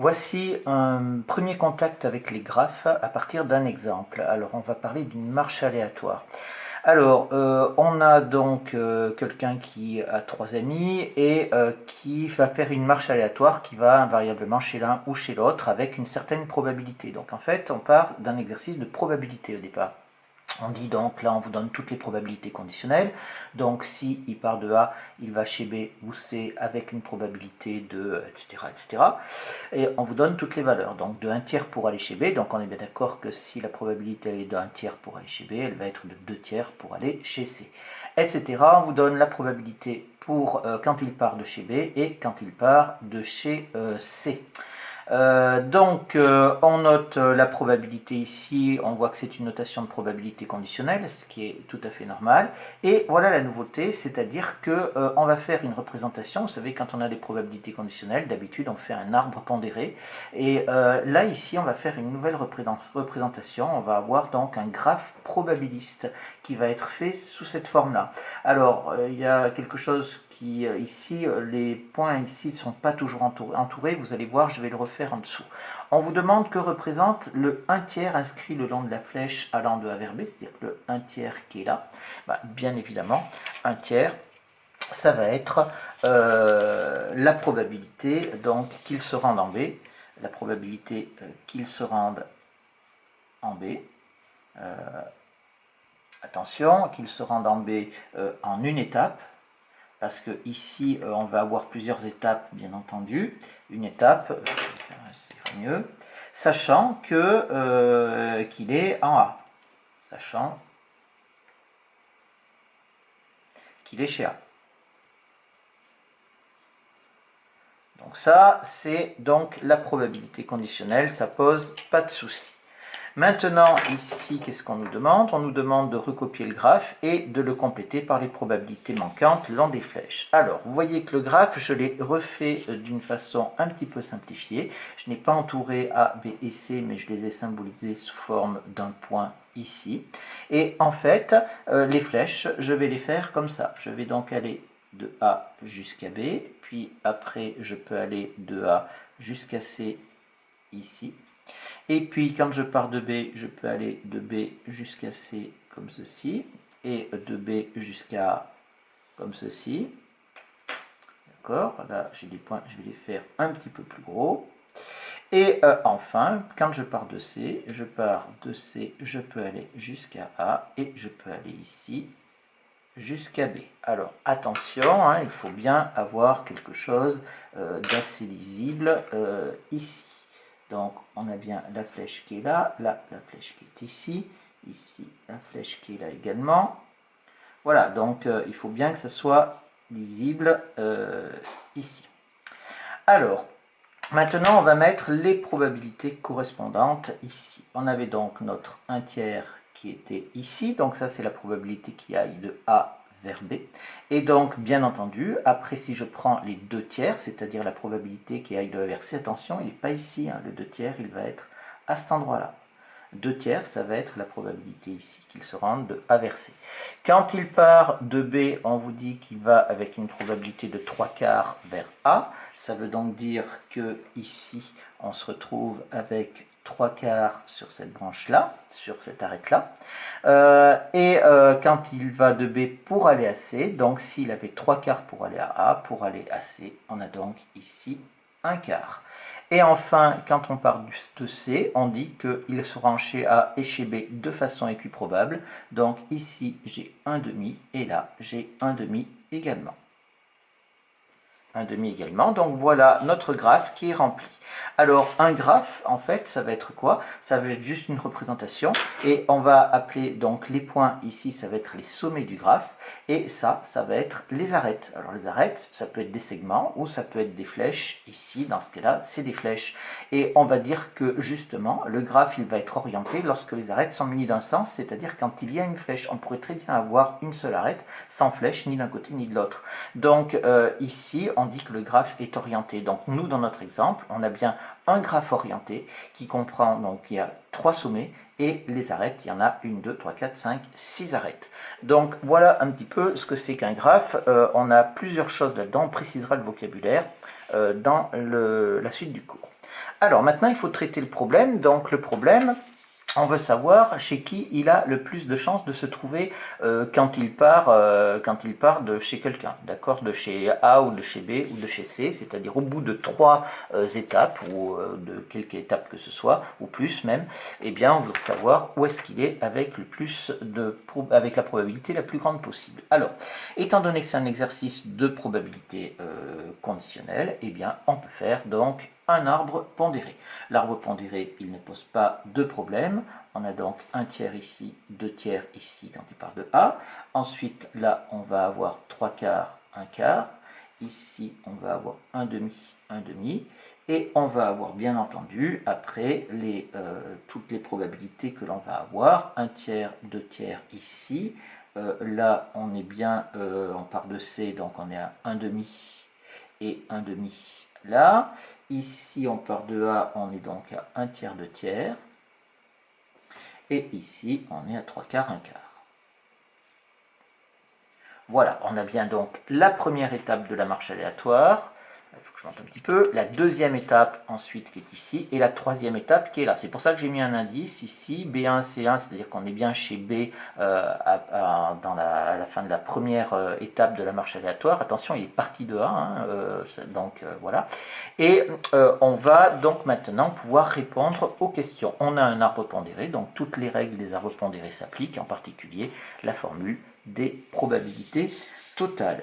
Voici un premier contact avec les graphes à partir d'un exemple. Alors, on va parler d'une marche aléatoire. Alors, on a donc quelqu'un qui a trois amis et qui va faire une marche aléatoire qui va invariablement chez l'un ou chez l'autre avec une certaine probabilité. Donc, en fait, on part d'un exercice de probabilité au départ. On dit donc, là on vous donne toutes les probabilités conditionnelles, donc si il part de A, il va chez B ou C avec une probabilité de etc. etc. Et on vous donne toutes les valeurs, donc de 1 tiers pour aller chez B, donc on est bien d'accord que si la probabilité est de 1 tiers pour aller chez B, elle va être de 2 tiers pour aller chez C, etc. On vous donne la probabilité pour quand il part de chez B et quand il part de chez C. On note la probabilité ici, on voit que c'est une notation de probabilité conditionnelle, ce qui est tout à fait normal. Et voilà la nouveauté, c'est-à-dire que on va faire une représentation. Vous savez, quand on a des probabilités conditionnelles, d'habitude on fait un arbre pondéré. Et là, ici, on va faire une nouvelle représentation. On va avoir donc un graphe probabiliste qui va être fait sous cette forme-là. Alors, il y a quelque chose qui, ici, les points ici ne sont pas toujours entourés. Vous allez voir, je vais le refaire en dessous. On vous demande que représente le 1 tiers inscrit le long de la flèche allant de A vers B, c'est-à-dire le 1 tiers qui est là. Bien évidemment, 1 tiers, ça va être la probabilité donc qu'il se rende en B, la probabilité qu'il se rende en B. Attention, qu'il se rende en B en une étape, parce que ici on va avoir plusieurs étapes, bien entendu. Une étape, c'est mieux, sachant que qu'il est en A, sachant qu'il est chez A. Donc ça, c'est donc la probabilité conditionnelle, ça pose pas de souci. Maintenant, ici, qu'est-ce qu'on nous demande? On nous demande de recopier le graphe et de le compléter par les probabilités manquantes le long des flèches. Alors, vous voyez que le graphe, je l'ai refait d'une façon un petit peu simplifiée. Je n'ai pas entouré A, B et C, mais je les ai symbolisés sous forme d'un point ici. Et en fait, les flèches, je vais les faire comme ça. Je vais donc aller de A jusqu'à B, puis après, je peux aller de A jusqu'à C ici. Et puis quand je pars de B, je peux aller de B jusqu'à C comme ceci, et de B jusqu'à A comme ceci. D'accord, là j'ai des points, je vais les faire un petit peu plus gros. Et enfin, quand je pars de C, je peux aller jusqu'à A, et je peux aller ici jusqu'à B. Alors attention, hein, il faut bien avoir quelque chose d'assez lisible ici. Donc on a bien la flèche qui est là, là la flèche qui est ici, ici la flèche qui est là également. Voilà, donc il faut bien que ça soit lisible ici. Alors, maintenant on va mettre les probabilités correspondantes ici. On avait donc notre 1 tiers qui était ici, donc ça c'est la probabilité qui aille de A vers B. Et donc, bien entendu, après si je prends les 2 tiers, c'est-à-dire la probabilité qui aille de A vers C, attention, il n'est pas ici, hein, le 2 tiers, il va être à cet endroit-là. 2 tiers, ça va être la probabilité ici qu'il se rende de A vers C. Quand il part de B, on vous dit qu'il va avec une probabilité de 3 quarts vers A. Ça veut donc dire que ici, on se retrouve avec 3 quarts sur cette branche-là, sur cette arête-là. Quand il va de B pour aller à C, donc s'il avait 3 quarts pour aller à A, pour aller à C, on a donc ici 1 quart. Et enfin, quand on part de C, on dit qu'il se rend chez A et chez B de façon équiprobable. Donc ici, j'ai 1 demi, et là, j'ai 1 demi également. 1 demi également. Donc voilà notre graphe qui est rempli. Alors un graphe, en fait, ça va être quoi? Ça va être juste une représentation, et on va appeler donc les points ici, ça va être les sommets du graphe, et ça va être les arêtes. Alors les arêtes, ça peut être des segments, ou ça peut être des flèches. Ici, dans ce cas-là, c'est des flèches. Et on va dire que justement, le graphe, il va être orienté lorsque les arêtes sont munies d'un sens, c'est-à-dire quand il y a une flèche. On pourrait très bien avoir une seule arête, sans flèche, ni d'un côté ni de l'autre. Donc ici, on dit que le graphe est orienté. Donc nous, dans notre exemple, on a bien un graphe orienté qui comprend, donc il y a 3 sommets, et les arêtes, il y en a 1, 2, 3, 4, 5, 6 arêtes. Donc voilà un petit peu ce que c'est qu'un graphe. On a plusieurs choses là-dedans, on précisera le vocabulaire dans la suite du cours. Alors maintenant, il faut traiter le problème. Donc le problème, on veut savoir chez qui il a le plus de chances de se trouver quand il part de chez quelqu'un, d'accord, de chez A ou de chez B ou de chez C, c'est-à-dire au bout de 3 étapes ou de quelques étapes que ce soit, ou plus même, eh bien on veut savoir où est-ce qu'il est avec avec la probabilité la plus grande possible. Alors, étant donné que c'est un exercice de probabilité conditionnelle, eh bien on peut faire donc un arbre pondéré. L'arbre pondéré, il ne pose pas de problème. On a donc un tiers ici, 2 tiers ici quand il part de A. Ensuite, là, on va avoir 3 quarts, 1 quart. Ici, on va avoir un demi, un demi. Et on va avoir, bien entendu, après, toutes les probabilités que l'on va avoir. 1 tiers, 2 tiers ici. Là, on est bien, on part de C, donc on est à 1 demi et 1 demi là. Ici, on part de A, on est donc à 1 tiers, 2 tiers. Et ici, on est à 3 quarts, 1 quart. Voilà, on a bien donc la première étape de la marche aléatoire. Il faut que je monte un petit peu. La deuxième étape ensuite qui est ici. Et la troisième étape qui est là. C'est pour ça que j'ai mis un indice ici. B1, C1, c'est-à-dire qu'on est bien chez B à la fin de la première étape de la marche aléatoire. Attention, il est parti de A. Hein, donc voilà. Et on va donc maintenant pouvoir répondre aux questions. On a un arbre pondéré. Donc toutes les règles des arbres pondérés s'appliquent. En particulier la formule des probabilités totales.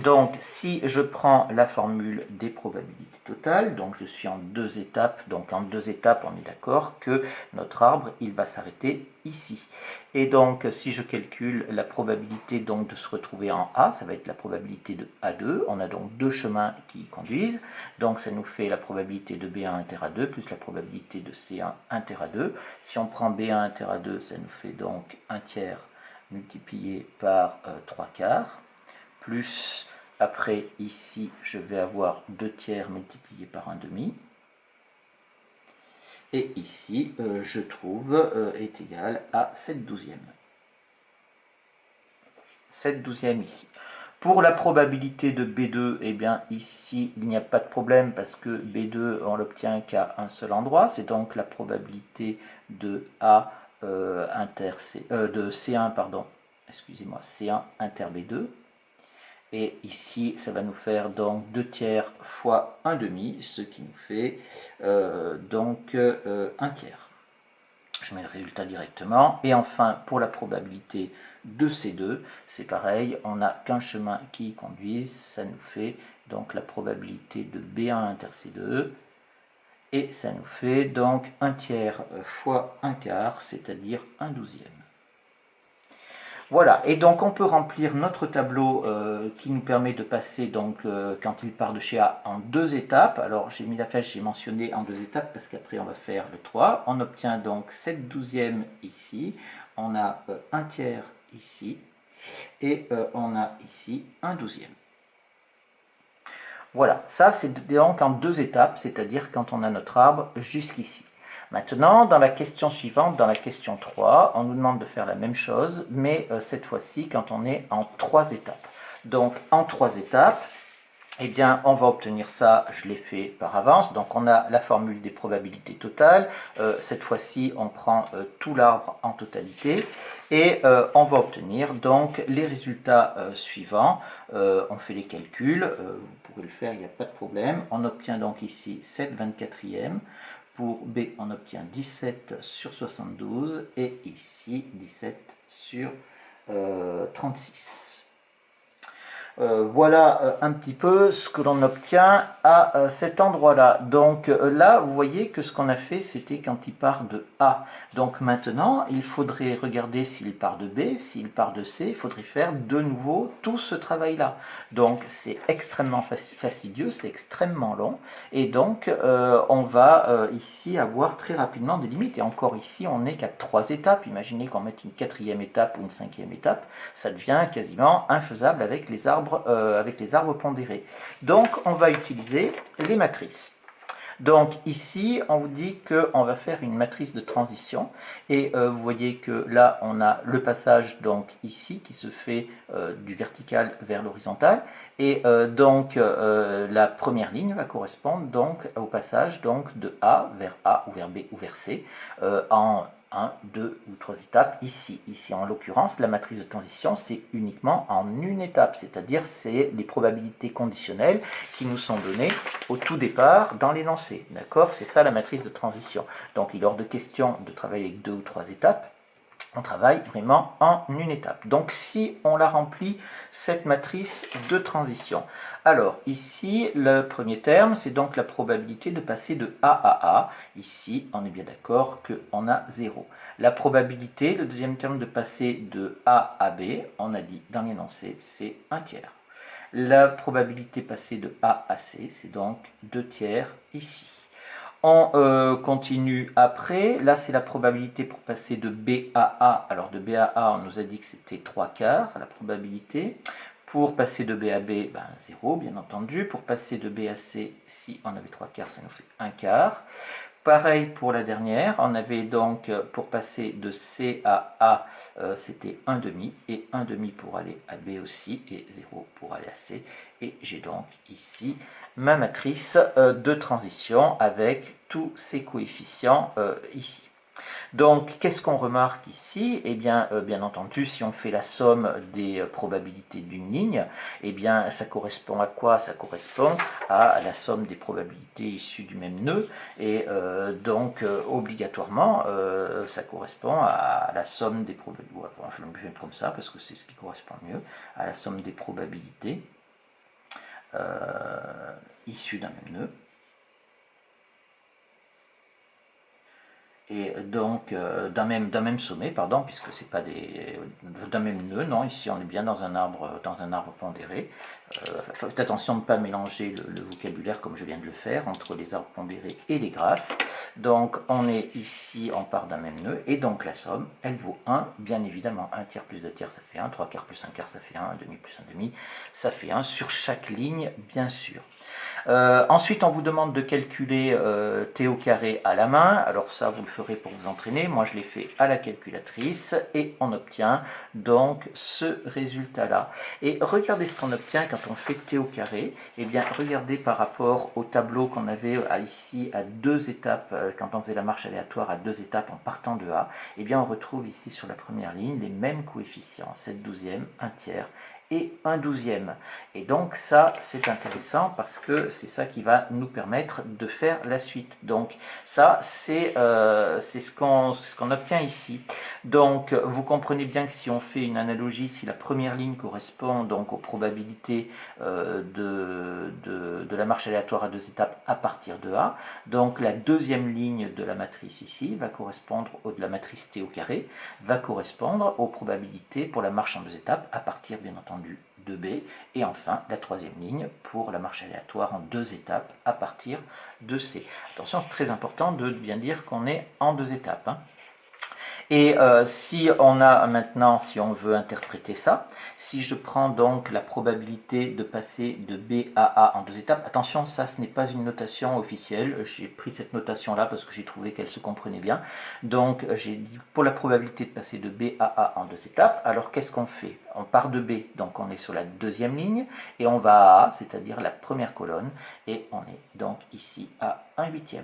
Donc, si je prends la formule des probabilités totales, donc je suis en 2 étapes, donc en 2 étapes, on est d'accord que notre arbre, il va s'arrêter ici. Et donc, si je calcule la probabilité donc de se retrouver en A, ça va être la probabilité de A2. On a donc 2 chemins qui y conduisent. Donc, ça nous fait la probabilité de B1 inter A2 plus la probabilité de C1 inter A2. Si on prend B1 inter A2, ça nous fait donc 1 tiers multiplié par 3 quarts, plus après ici je vais avoir 2 tiers multiplié par 1 demi, et ici je trouve est égal à 7 douzièmes. 7 douzièmes ici. Pour la probabilité de B2, eh bien ici il n'y a pas de problème parce que B2 on l'obtient qu'à un seul endroit, c'est donc la probabilité de A de C1, pardon, excusez-moi, C1 inter B2. Et ici, ça va nous faire donc 2 tiers fois 1 demi, ce qui nous fait donc 1 tiers. Je mets le résultat directement. Et enfin, pour la probabilité de C2, c'est pareil, on n'a qu'un chemin qui y conduise, ça nous fait donc la probabilité de B1 inter C2, et ça nous fait donc 1 tiers fois 1 quart, c'est-à-dire 1 douzième. Voilà, et donc on peut remplir notre tableau qui nous permet de passer, donc quand il part de chez A, en 2 étapes. Alors j'ai mis la flèche, j'ai mentionné en 2 étapes parce qu'après on va faire le 3. On obtient donc 7 douzièmes ici, on a 1 tiers ici, et on a ici 1 douzième. Voilà, ça c'est donc en 2 étapes, c'est-à-dire quand on a notre arbre jusqu'ici. Maintenant, dans la question suivante, dans la question 3, on nous demande de faire la même chose, mais cette fois-ci quand on est en 3 étapes. Donc en 3 étapes, eh bien, on va obtenir ça, je l'ai fait par avance. Donc on a la formule des probabilités totales. Cette fois-ci, on prend tout l'arbre en totalité. Et on va obtenir donc les résultats suivants. On fait les calculs, vous pourrez le faire, il n'y a pas de problème. On obtient donc ici 7 24e. Pour B, on obtient 17 sur 72 et ici 17 sur 36. Voilà un petit peu ce que l'on obtient à cet endroit-là. Donc là, vous voyez que ce qu'on a fait, c'était quand il part de A. Donc maintenant, il faudrait regarder s'il part de B, s'il part de C, il faudrait faire de nouveau tout ce travail-là. Donc c'est extrêmement fastidieux, c'est extrêmement long. Et donc on va ici avoir très rapidement des limites. Et encore ici, on n'est qu'à 3 étapes. Imaginez qu'on mette une 4e étape ou une 5e étape. Ça devient quasiment infaisable avec les arbres pondérés. Donc on va utiliser les matrices. Donc ici, on vous dit qu'on va faire une matrice de transition et vous voyez que là, on a le passage donc ici qui se fait du vertical vers l'horizontal et la première ligne va correspondre donc au passage donc de A ou vers B ou vers C en 1, 2 ou 3 étapes ici. Ici, en l'occurrence, la matrice de transition, c'est uniquement en une étape, c'est-à-dire c'est les probabilités conditionnelles qui nous sont données au tout départ dans l'énoncé. D'accord? C'est ça la matrice de transition. Donc, il est hors de question de travailler avec 2 ou 3 étapes. On travaille vraiment en une étape. Donc, si on la remplit, cette matrice de transition. Alors, ici, le premier terme, c'est donc la probabilité de passer de A à A. Ici, on est bien d'accord qu'on a 0. La probabilité, le deuxième terme, de passer de A à B, on a dit dans l'énoncé, c'est 1 tiers. La probabilité passée de A à C, c'est donc 2 tiers ici. On continue après. Là, c'est la probabilité pour passer de B à A. Alors, de B à A, on nous a dit que c'était 3 quarts, la probabilité. Pour passer de B à B, 0, bien entendu. Pour passer de B à C, si on avait 3 quarts, ça nous fait 1 quart. Pareil pour la dernière, on avait donc pour passer de C à A, c'était 1 demi, et 1 demi pour aller à B aussi, et 0 pour aller à C. Et j'ai donc ici ma matrice de transition avec tous ces coefficients ici. Donc, qu'est-ce qu'on remarque ici? Eh bien, bien entendu, si on fait la somme des probabilités d'une ligne, eh bien, ça correspond à quoi? Ça correspond à la somme des probabilités issues du même nœud, et obligatoirement, ça correspond à la somme des probabilités. Bon, je vais le mettre comme ça, parce que c'est ce qui correspond mieux, à la somme des probabilités issues d'un même nœud. Et donc d'un même sommet, pardon, puisque c'est pas d'un même nœud, non, ici on est bien dans un arbre pondéré. Faites attention de ne pas mélanger le vocabulaire comme je viens de le faire entre les arbres pondérés et les graphes. Donc on est ici, on part d'un même nœud, et donc la somme, elle vaut 1, bien évidemment. 1 tiers plus 2 tiers, ça fait 1, 3 quarts plus 1 quart, ça fait 1, 1 demi plus 1 demi, ça fait 1 sur chaque ligne, bien sûr. Ensuite, on vous demande de calculer t au carré à la main. Alors ça, vous le ferez pour vous entraîner. Moi, je l'ai fait à la calculatrice et on obtient donc ce résultat-là. Et regardez ce qu'on obtient quand on fait t au carré. Eh bien, regardez par rapport au tableau qu'on avait ici à 2 étapes, quand on faisait la marche aléatoire à 2 étapes en partant de A. Eh bien, on retrouve ici sur la première ligne les mêmes coefficients, 7/12, 1 tiers et 1/12. Et donc ça, c'est intéressant parce que c'est ça qui va nous permettre de faire la suite. Donc ça, c'est ce qu'on obtient ici. Donc vous comprenez bien que si on fait une analogie, si la première ligne correspond donc aux probabilités de la marche aléatoire à 2 étapes à partir de A, donc la deuxième ligne de la matrice ici va correspondre de la matrice T au carré, va correspondre aux probabilités pour la marche en 2 étapes à partir bien entendu de B, et enfin la troisième ligne pour la marche aléatoire en 2 étapes à partir de C. Attention, c'est très important de bien dire qu'on est en 2 étapes. Hein. Et si on a maintenant, si on veut interpréter ça, si je prends donc la probabilité de passer de B à A en 2 étapes, attention, ça ce n'est pas une notation officielle, j'ai pris cette notation là parce que j'ai trouvé qu'elle se comprenait bien. Donc j'ai dit pour la probabilité de passer de B à A en 2 étapes, alors qu'est-ce qu'on fait? On part de B, donc on est sur la deuxième ligne, et on va à A, c'est-à-dire la première colonne, et on est donc ici à 1/8.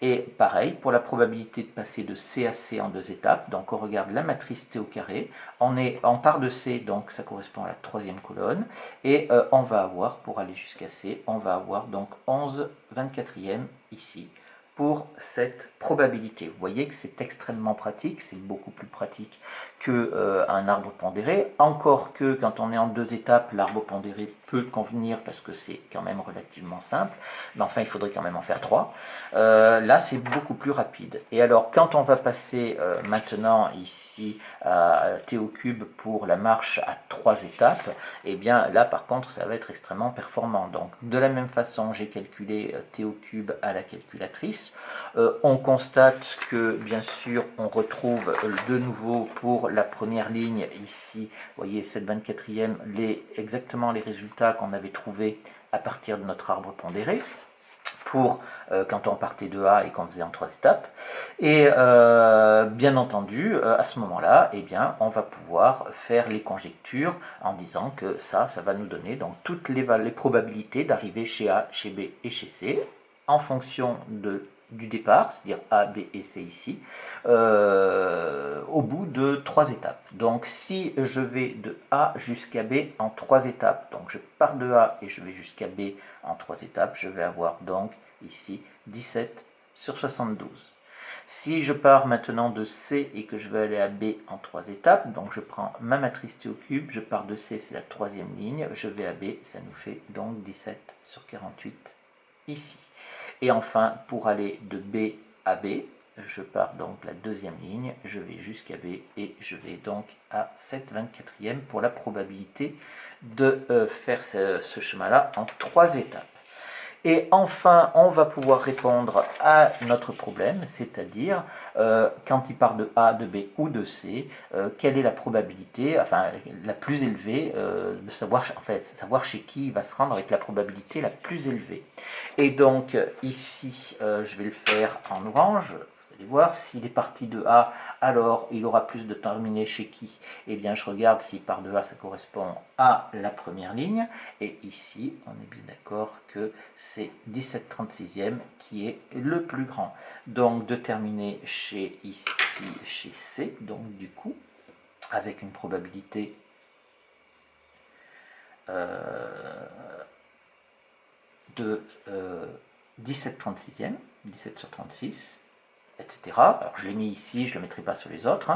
Et pareil, pour la probabilité de passer de C à C en 2 étapes, donc on regarde la matrice T au carré, on part de C, donc ça correspond à la troisième colonne, et on va avoir, pour aller jusqu'à C, on va avoir donc 11/24 ici, pour cette probabilité. Vous voyez que c'est extrêmement pratique, c'est beaucoup plus pratique qu'un arbre pondéré, encore que quand on est en 2 étapes, l'arbre pondéré peut convenir parce que c'est quand même relativement simple, mais enfin il faudrait quand même en faire 3. Là c'est beaucoup plus rapide. Et alors quand on va passer maintenant ici à t au cube pour la marche à 3 étapes, et eh bien là par contre ça va être extrêmement performant. Donc de la même façon j'ai calculé t au cube à la calculatrice. On constate que bien sûr on retrouve de nouveau pour la première ligne ici, vous voyez 7/24, exactement les résultats qu'on avait trouvés à partir de notre arbre pondéré. pour quand on partait de A et qu'on faisait en 3 étapes. Et bien entendu, à ce moment-là, eh bien, on va pouvoir faire les conjectures en disant que ça va nous donner donc toutes les probabilités d'arriver chez A, chez B et chez C en fonction du départ, c'est-à-dire A, B et C ici, au bout de 3 étapes. Donc si je vais de A jusqu'à B en 3 étapes, donc je pars de A et je vais jusqu'à B en 3 étapes, je vais avoir donc ici 17 sur 72. Si je pars maintenant de C et que je veux aller à B en 3 étapes, donc je prends ma matrice T au cube, je pars de C, c'est la troisième ligne, je vais à B, ça nous fait donc 17 sur 48 ici. Et enfin, pour aller de B à B, je pars donc la deuxième ligne, je vais jusqu'à B et je vais donc à 7/24e pour la probabilité de faire ce chemin-là en 3 étapes. Et enfin, on va pouvoir répondre à notre problème, c'est-à-dire quand il part de A, de B ou de C, quelle est la probabilité, enfin la plus élevée, de savoir, en fait, savoir chez qui il va se rendre avec la probabilité la plus élevée. Et donc ici, je vais le faire en orange. Vous allez voir, s'il est parti de A, alors il aura plus de terminé chez qui? Eh bien, je regarde s'il part de A, ça correspond à la première ligne. Et ici, on est bien d'accord que c'est 17/36e qui est le plus grand. Donc, de terminer chez C, donc du coup, avec une probabilité de 17/36e, 17 sur 36, etc. Alors je l'ai mis ici, je ne le mettrai pas sur les autres.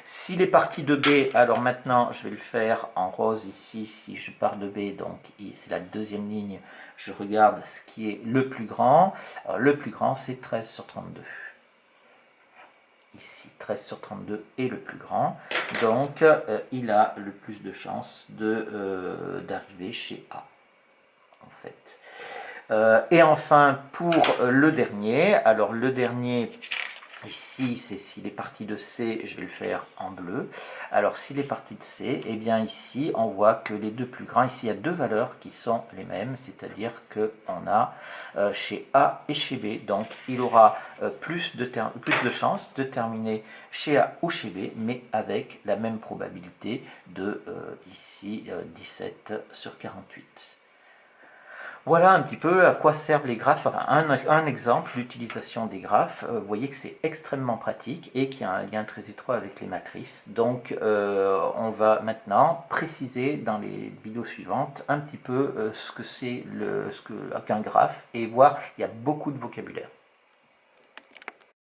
S'il est parti de B, alors maintenant je vais le faire en rose ici. Si je pars de B, donc c'est la deuxième ligne, je regarde ce qui est le plus grand. Alors, le plus grand, c'est 13 sur 32. Ici, 13 sur 32 est le plus grand. Donc, il a le plus de chances d'arriver chez A, en fait. Et enfin, pour le dernier, alors le dernier, ici, c'est s'il est parti de C, je vais le faire en bleu. Alors, s'il est parti de C, eh bien ici, on voit que les deux plus grands, ici, il y a deux valeurs qui sont les mêmes, c'est-à-dire qu'on a chez A et chez B. Donc, il aura plus de chances de terminer chez A ou chez B, mais avec la même probabilité de, ici, 17 sur 48. Voilà un petit peu à quoi servent les graphes, enfin, un exemple d'utilisation des graphes. Vous voyez que c'est extrêmement pratique et qu'il y a un lien très étroit avec les matrices. Donc on va maintenant préciser dans les vidéos suivantes un petit peu ce que c'est qu'un graphe et voir, il y a beaucoup de vocabulaire.